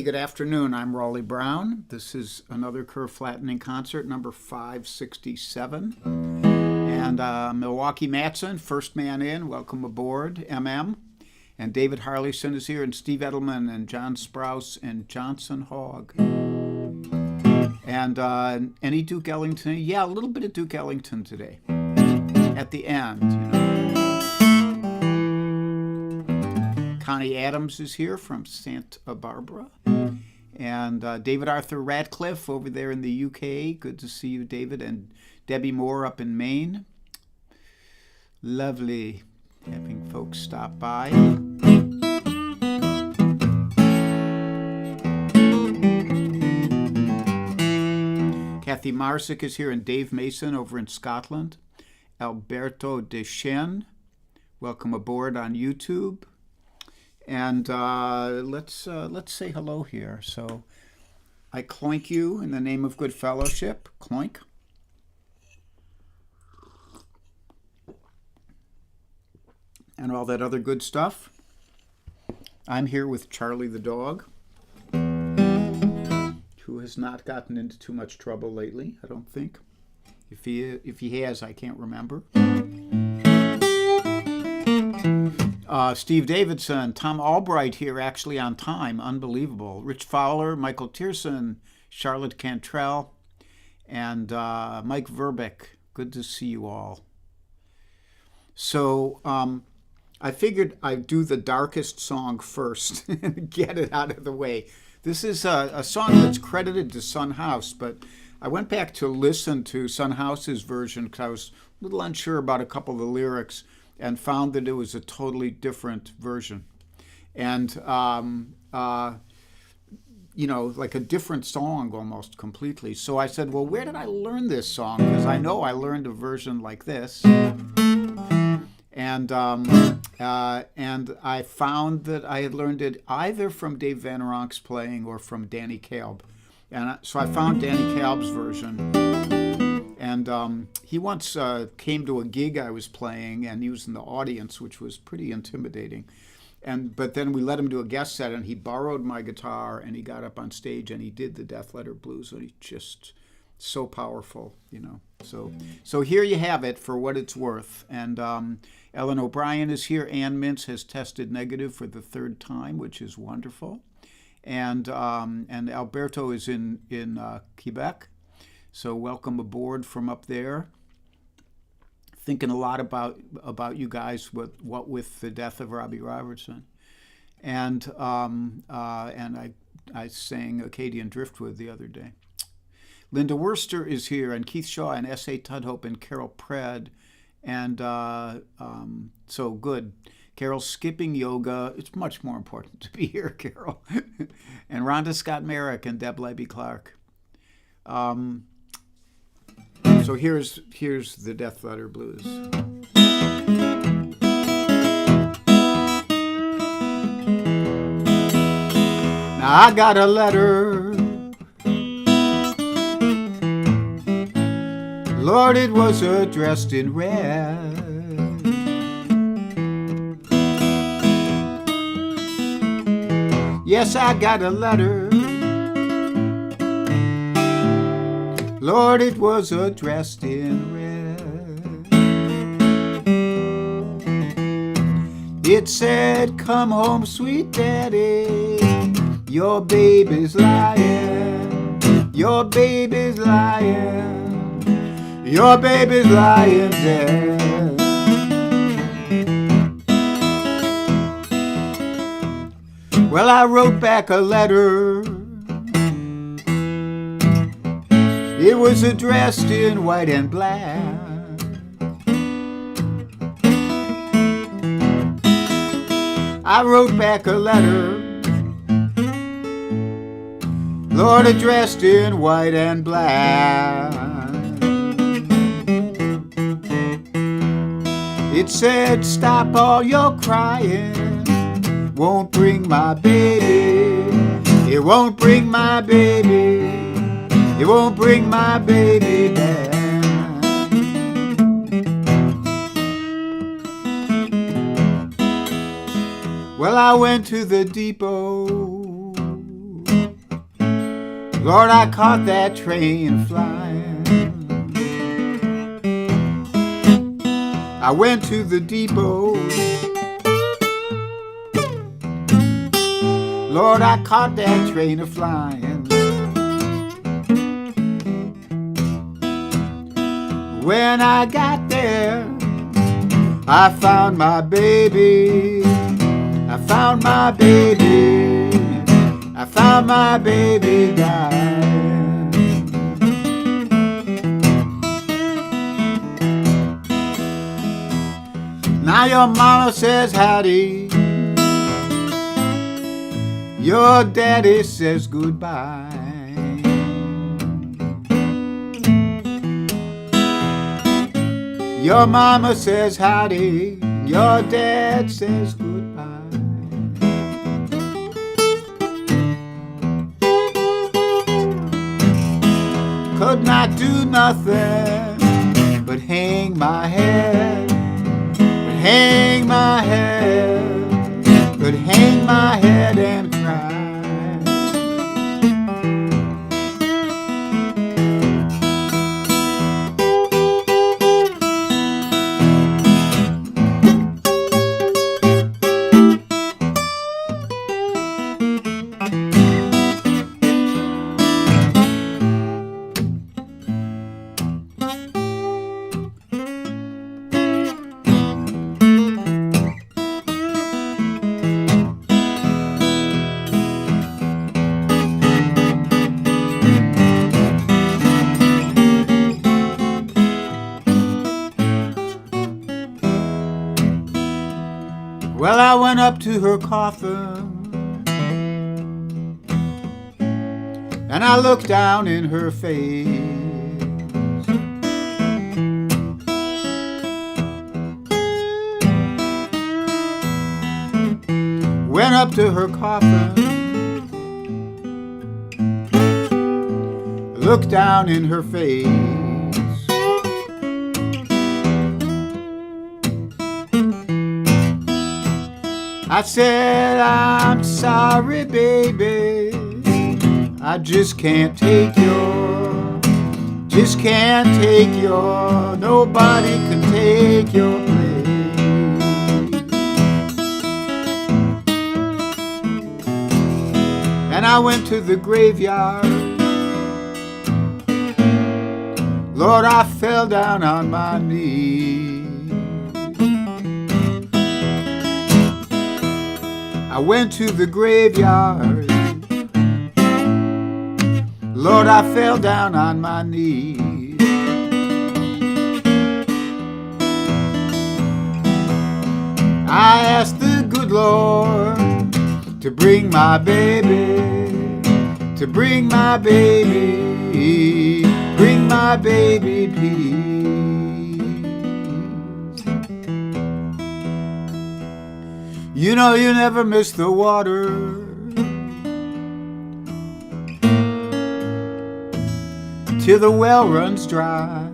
good afternoon. I'm Raleigh Brown. This is another curve flattening concert, number 567. And Milwaukee Matson, first man in. Welcome aboard, MM. And David Harleyson is here, and Steve Edelman, and John Sprouse, and Johnson Hogg. And any Duke Ellington? Yeah, a little bit of Duke Ellington today. At the end, you know. Connie Adams is here from Santa Barbara. And David Arthur Radcliffe over there in the UK. Good to see you, David. And Debbie Moore up in Maine. Lovely having folks stop by. Kathy Marsick is here, and Dave Mason over in Scotland. Alberto Deschen, welcome aboard on YouTube. And let's say hello here. So I cloink you in the name of good fellowship. Cloink. And all that other good stuff. I'm here with Charlie the dog, who has not gotten into too much trouble lately, I don't think. If he has, I can't remember. Steve Davidson, Tom Albright here, actually on time, unbelievable. Rich Fowler, Michael Tierson, Charlotte Cantrell, and Mike Verbeck. Good to see you all. So I figured I'd do the darkest song first and get it out of the way. This is a song that's credited to Son House, but I went back to listen to Son House's version because I was a little unsure about a couple of the lyrics and found that it was a totally different version. And, you know, like a different song almost completely. So I said, well, where did I learn this song? Because I know I learned a version like this. And I found that I had learned it either from Dave Van Ronk's playing or from Danny Kalb. And so I found Danny Kalb's version. And he once came to a gig I was playing, and he was in the audience, which was pretty intimidating. But then we let him do a guest set, and he borrowed my guitar, and he got up on stage, and he did the Death Letter Blues, and he just so powerful, you know. So here you have it for what it's worth. And Ellen O'Brien is here. Ann Mintz has tested negative for the third time, which is wonderful. And Alberto is in Quebec. So welcome aboard from up there. Thinking a lot about you guys what with the death of Robbie Robertson. And I sang Acadian Driftwood the other day. Linda Worster is here, and Keith Shaw, and S.A. Tudhope, and Carol Pred. And so good. Carol's skipping yoga. It's much more important to be here, Carol. And Rhonda Scott Merrick and Deb Leby Clark. So here's the Death Letter Blues. Now I got a letter. Lord, it was addressed in red. Yes, I got a letter. Lord, it was addressed in red. It said, come home, sweet daddy. Your baby's lying. Your baby's lying. Your baby's lying dead. Well, I wrote back a letter. It was addressed in white and black. I wrote back a letter, Lord, addressed in white and black. It said, stop all your crying, won't bring my baby. It won't bring my baby. It won't bring my baby back. Well, I went to the depot Lord, I caught that train flying. I went to the depot. Lord, I caught that train a-flying. When I got there, I found my baby. I found my baby. I found my baby dying. Now your mama says howdy. Your daddy says goodbye. Your mama says howdy. Your dad says goodbye. Could not do nothing but hang my head. But hang my head. But hang my head and cry. Well, I went up to her coffin and I looked down in her face. Went up to her coffin, looked down in her face. I said, I'm sorry, baby, I just can't take your, nobody can take your place. And I went to the graveyard. Lord, I fell down on my knees. I went to the graveyard. Lord, I fell down on my knees. I asked the good Lord to bring my baby, to bring my baby, bring my baby peace. You know you never miss the water till the well runs dry.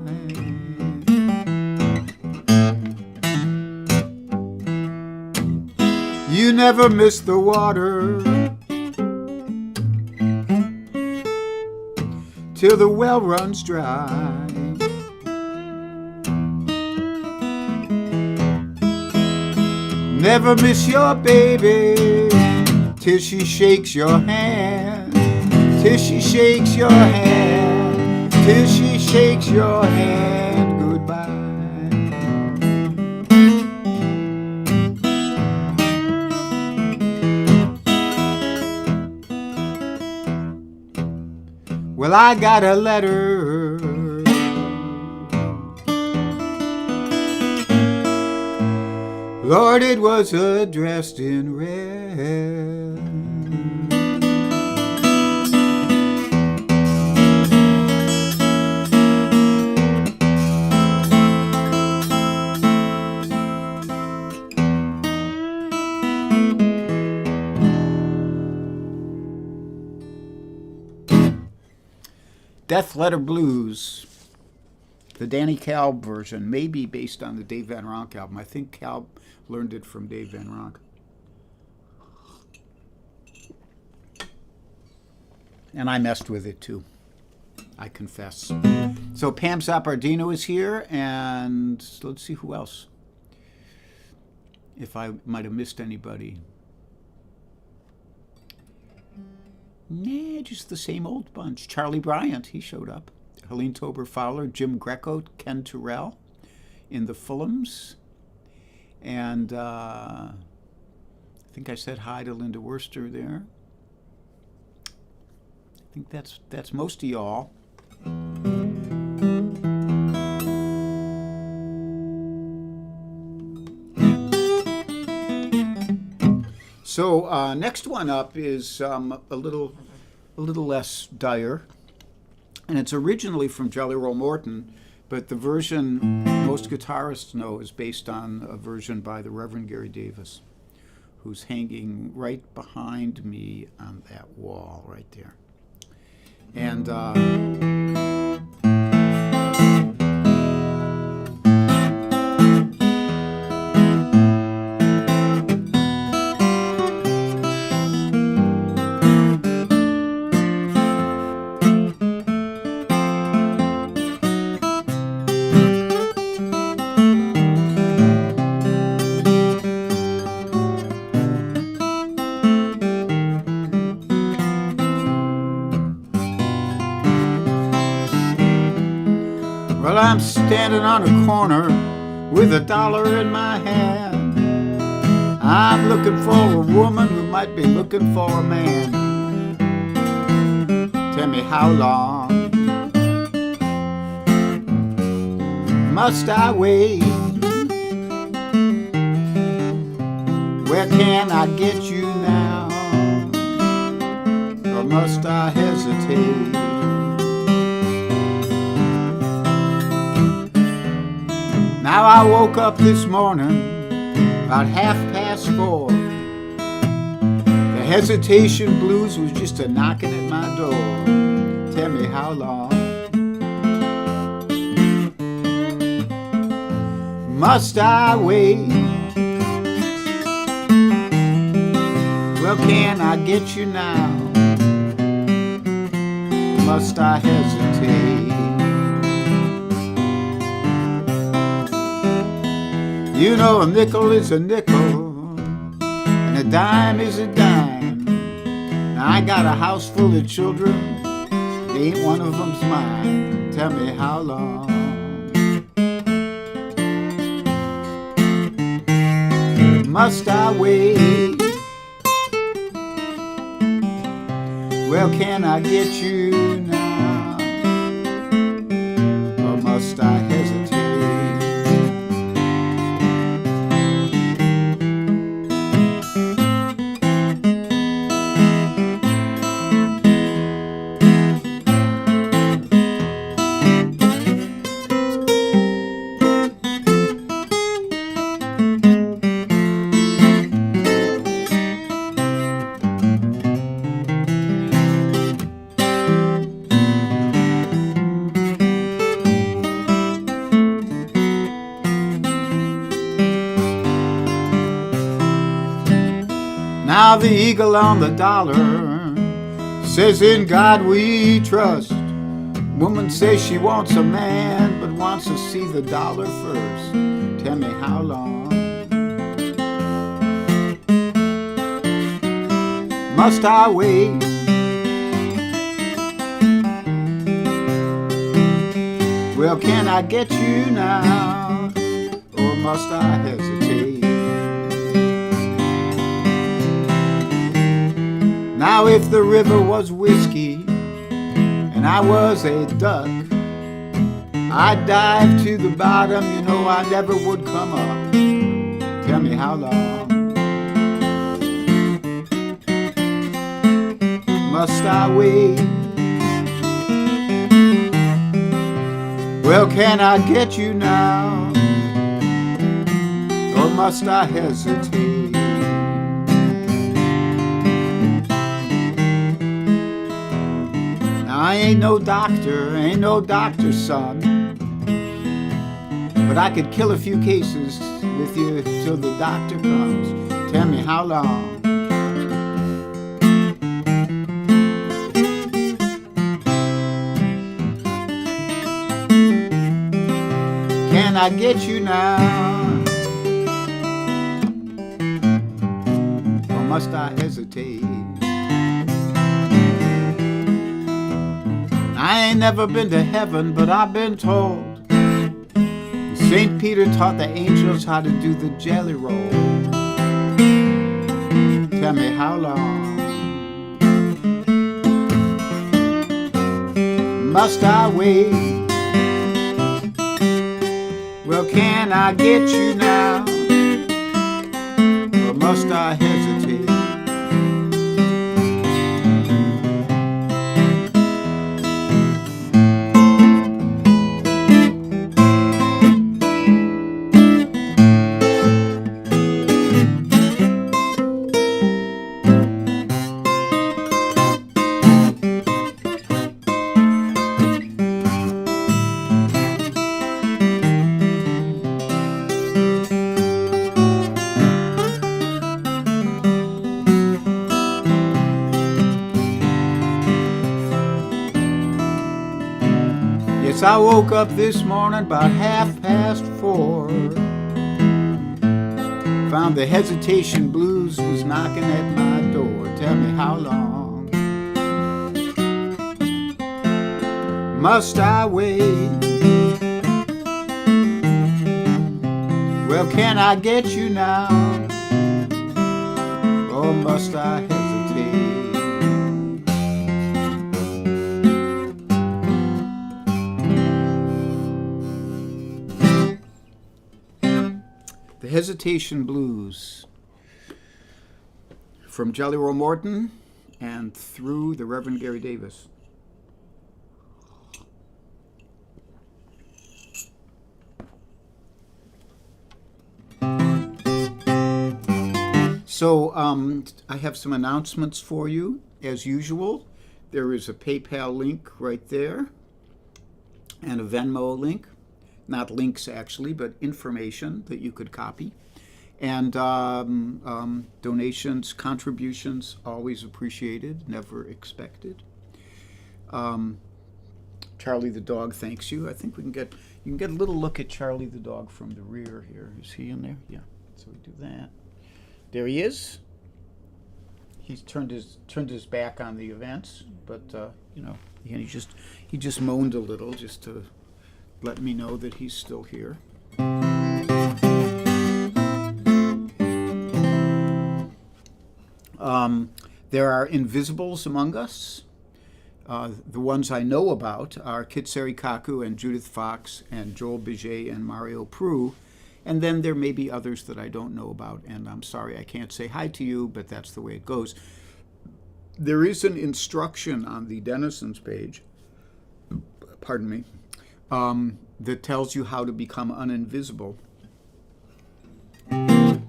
You never miss the water till the well runs dry. Never miss your baby till she shakes your hand, till she shakes your hand, till she shakes your hand goodbye. Well, I got a letter. Lord, it was addressed in red. Death Letter Blues, the Danny Kalb version, may be based on the Dave Van Ronk album. I think Kalb learned it from Dave Van Ronk. And I messed with it too, I confess. So Pam Zappardino is here, and let's see who else. If I might have missed anybody. Nah, just the same old bunch. Charlie Bryant, he showed up. Helene Tober Fowler, Jim Greco, Ken Terrell in the Fulhams. And I think I said hi to Linda Worster there. I think that's most of y'all. So next one up is a little less dire, and it's originally from Jelly Roll Morton, but the version most guitarists know is based on a version by the Reverend Gary Davis, who's hanging right behind me on that wall right there. And well, I'm standing on a corner with $1 in my hand. I'm looking for a woman who might be looking for a man. Tell me, how long must I wait? Where can I get you now? Or must I hesitate? Now I woke up this morning about 4:30. The hesitation blues was just a knocking at my door. Tell me, how long must I wait? Well, can I get you now? Must I hesitate? You know, a nickel is a nickel, and a dime is a dime. Now I got a house full of children, ain't one of them's mine. Tell me, how long must I wait? Well, can I get you now? Or must I hesitate? Now the eagle on the dollar says, in God we trust. Woman says she wants a man, but wants to see the dollar first. Tell me, how long must I wait? Well, can I get you now, or must I hesitate? Now if the river was whiskey and I was a duck, I'd dive to the bottom, you know I never would come up. Tell me, how long must I wait? Well, can I get you now, or must I hesitate? I ain't no doctor, son, but I could kill a few cases with you till the doctor comes. Tell me, how long can I get you now? Or must I hesitate? I ain't never been to heaven, but I've been told St. Peter taught the angels how to do the jelly roll. Tell me how long must I wait? Well, can I get you now? Or must I hesitate? I woke up this morning about 4:30. Found the hesitation blues was knocking at my door. Tell me how long must I wait? Well, can I get you now? Or must I hesitate? The Hesitation Blues from Jelly Roll Morton and through the Reverend Gary Davis. So I have some announcements for you. As usual, there is a PayPal link right there and a Venmo link. Not links actually, but information that you could copy. And donations, contributions, always appreciated, never expected. Charlie the dog thanks you. I think you can get a little look at Charlie the dog from the rear here. Is he in there? Yeah. So we do that. There he is. He's turned his back on the events, but he just moaned a little just to let me know that he's still here. There are invisibles among us. The ones I know about are Kitseri Kaku and Judith Fox and Joel Biget and Mario Prue. And then there may be others that I don't know about, and I'm sorry I can't say hi to you, but that's the way it goes. There is an instruction on the Denizens page, pardon me, that tells you how to become uninvisible. You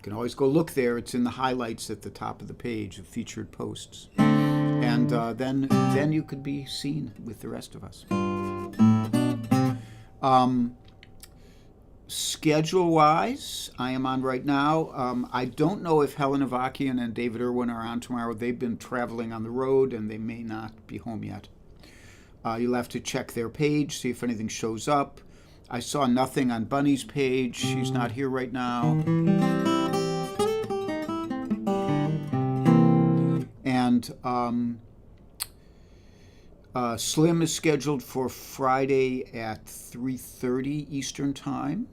can always go look there. It's in the highlights at the top of the page of featured posts. And then you could be seen with the rest of us. Schedule-wise, I am on right now. I don't know if Helen Avakian and David Irwin are on tomorrow. They've been traveling on the road, and they may not be home yet. You'll have to check their page, see if anything shows up. I saw nothing on Bunny's page. She's not here right now. And Slim is scheduled for Friday at 3:30 Eastern Time.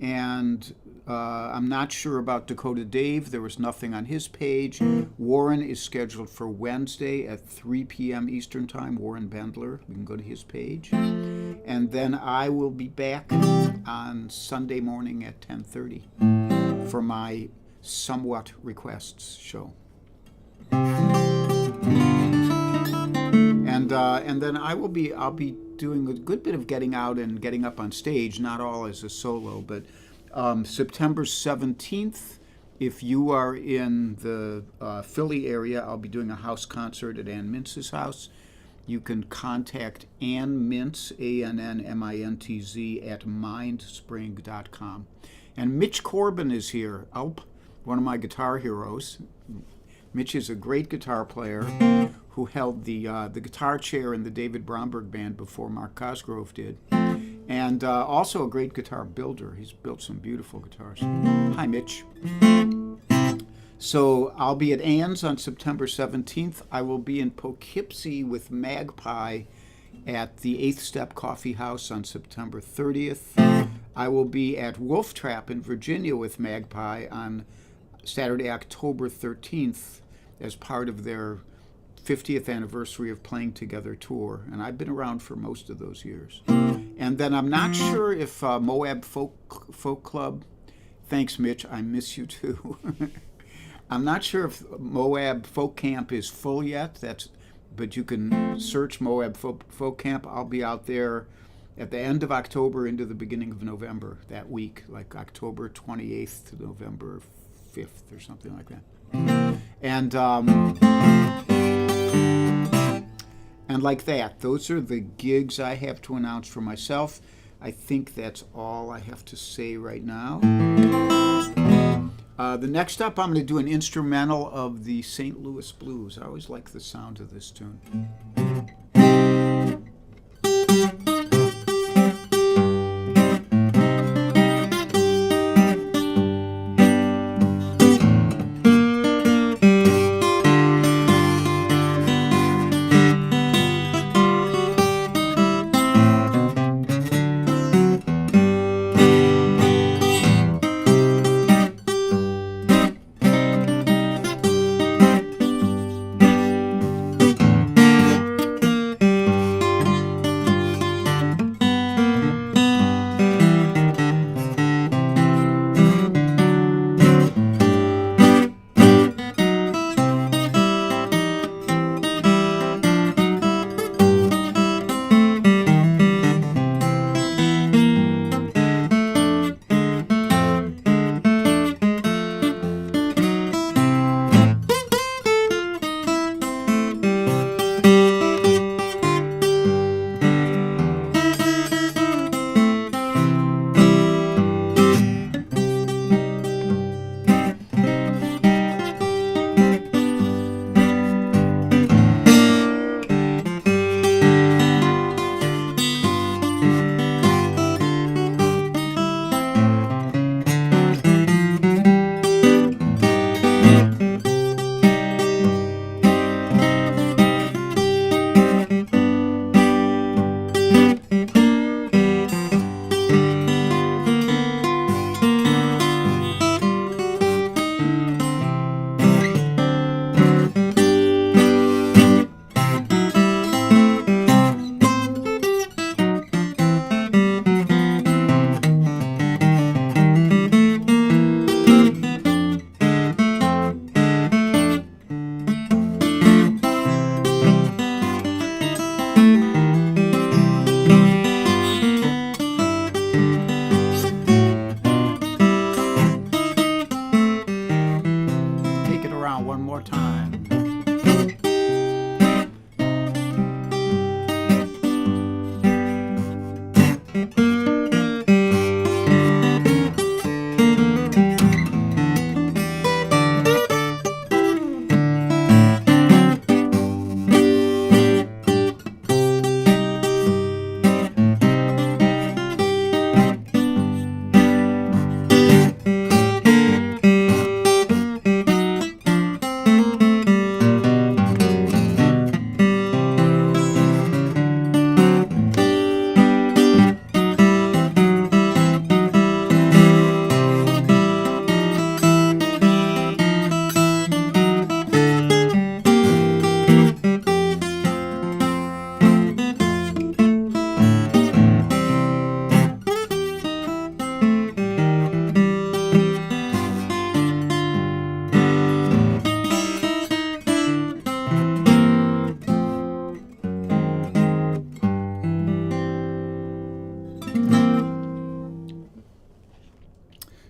And I'm not sure about Dakota Dave. There was nothing on his page. Warren is scheduled for Wednesday at 3 p.m. Eastern Time. Warren Bendler. You can go to his page. And then I will be back on Sunday morning at 10:30 for my Somewhat Requests show. And then I'll be doing a good bit of getting out and getting up on stage, not all as a solo, but September 17th, if you are in the Philly area, I'll be doing a house concert at Ann Mintz's house. You can contact Ann Mintz, ANNMINTZ, at mindspring.com. And Mitch Corbin is here, one of my guitar heroes. Mitch is a great guitar player who held the guitar chair in the David Bromberg band before Mark Cosgrove did. and also a great guitar builder. He's built some beautiful guitars. Hi, Mitch. So I'll be at Ann's on September 17th. I will be in Poughkeepsie with Magpie at the 8th Step Coffee House on September 30th. I will be at Wolf Trap in Virginia with Magpie on Saturday, October 13th as part of their 50th anniversary of Playing Together tour. And I've been around for most of those years. And then I'm not sure if Moab Folk Club, thanks Mitch, I miss you too. I'm not sure if Moab Folk Camp is full yet. But you can search Moab Folk Camp. I'll be out there at the end of October into the beginning of November that week, like October 28th to November 5th or something like that. And like that, those are the gigs I have to announce for myself. I think that's all I have to say right now. The next up, I'm going to do an instrumental of the St. Louis Blues. I always like the sound of this tune.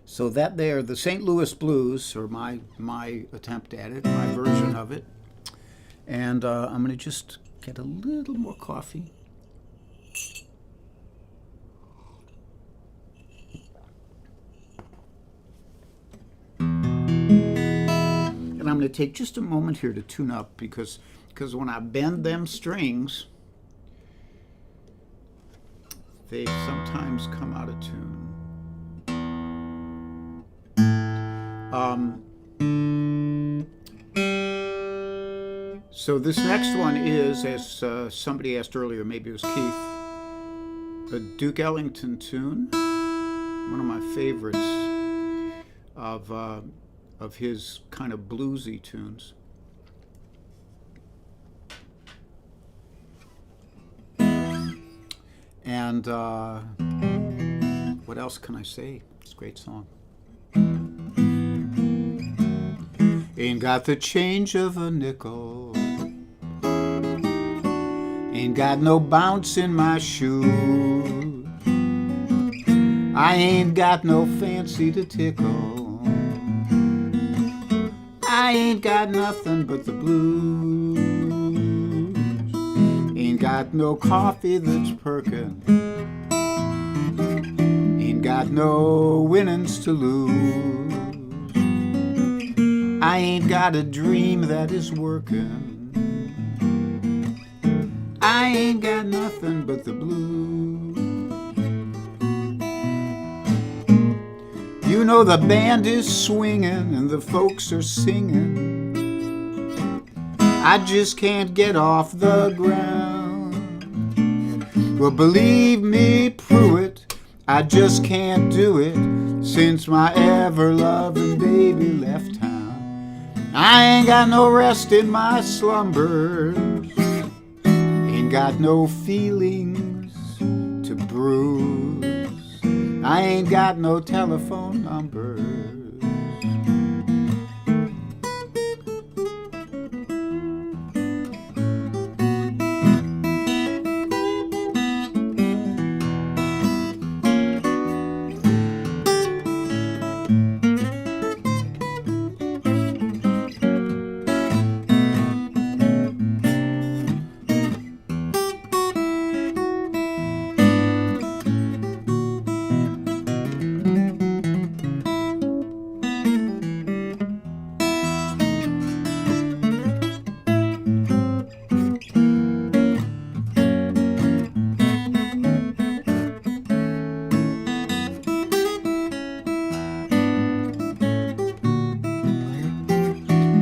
So that there, the St. Louis Blues, or my attempt at it, my version of it. And I'm going to just get a little more coffee. And I'm going to take just a moment here to tune up because when I bend them strings, they sometimes come out of tune. So this next one is, as somebody asked earlier, maybe it was Keith, a Duke Ellington tune, one of my favorites of his kind of bluesy tunes. And what else can I say? It's a great song. Ain't got the change of a nickel, ain't got no bounce in my shoe, I ain't got no fancy to tickle, I ain't got nothing but the blues. Ain't got no coffee that's perkin', ain't got no winnings to lose, I ain't got a dream that is working, I ain't got nothing but the blues. You know the band is swinging and the folks are singing, I just can't get off the ground. Well, believe me, Pruitt, I just can't do it since my ever-loving baby left town. I ain't got no rest in my slumbers, ain't got no feelings to bruise, I ain't got no telephone numbers.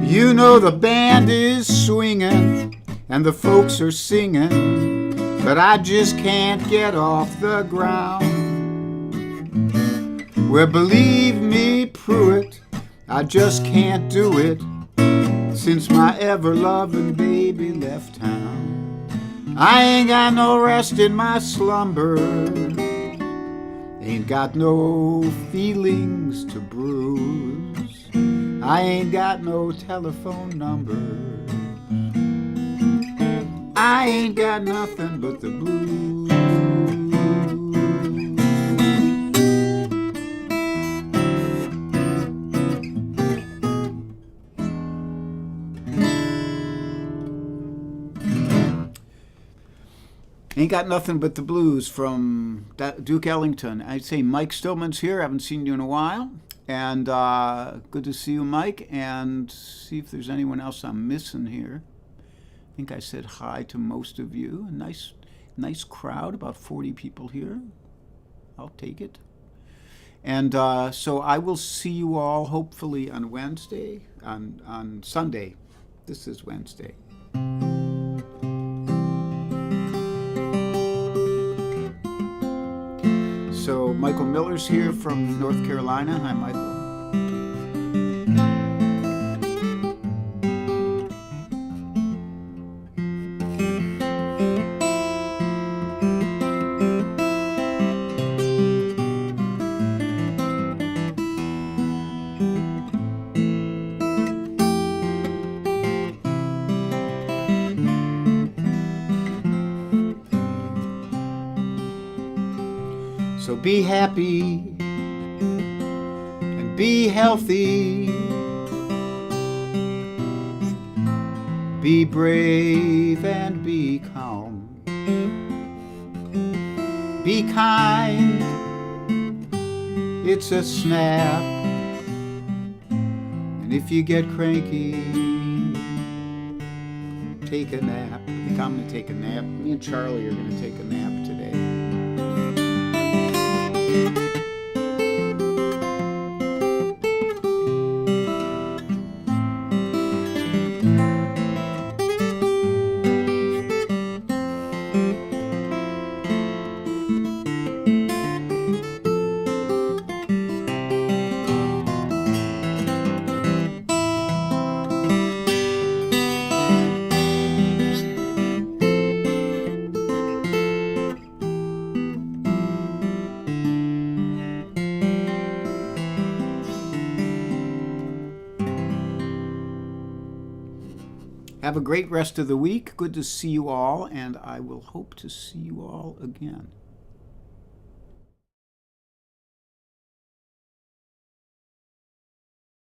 You know the band is swinging and the folks are singing, but I just can't get off the ground. Well, believe me, Pruitt, I just can't do it since my ever-loving baby left town. I ain't got no rest in my slumber, ain't got no feelings to bruise, I ain't got no telephone numbers, I ain't got nothing but the blues. Ain't got nothing but the blues from Duke Ellington. I'd say Mike Stillman's here. I haven't seen you in a while. And good to see you, Mike, and see if there's anyone else I'm missing here. I think I said hi to most of you. A nice crowd, about 40 people here. I'll take it. And so I will see you all hopefully on Wednesday, on Sunday. This is Wednesday. So Michael Miller's here from North Carolina. Hi, Michael. So be happy and be healthy, be brave and be calm, be kind, it's a snap, and if you get cranky, take a nap. I think I'm going to take a nap. Me and Charlie are going to take a nap today. Have a great rest of the week. Good to see you all, and I will hope to see you all again.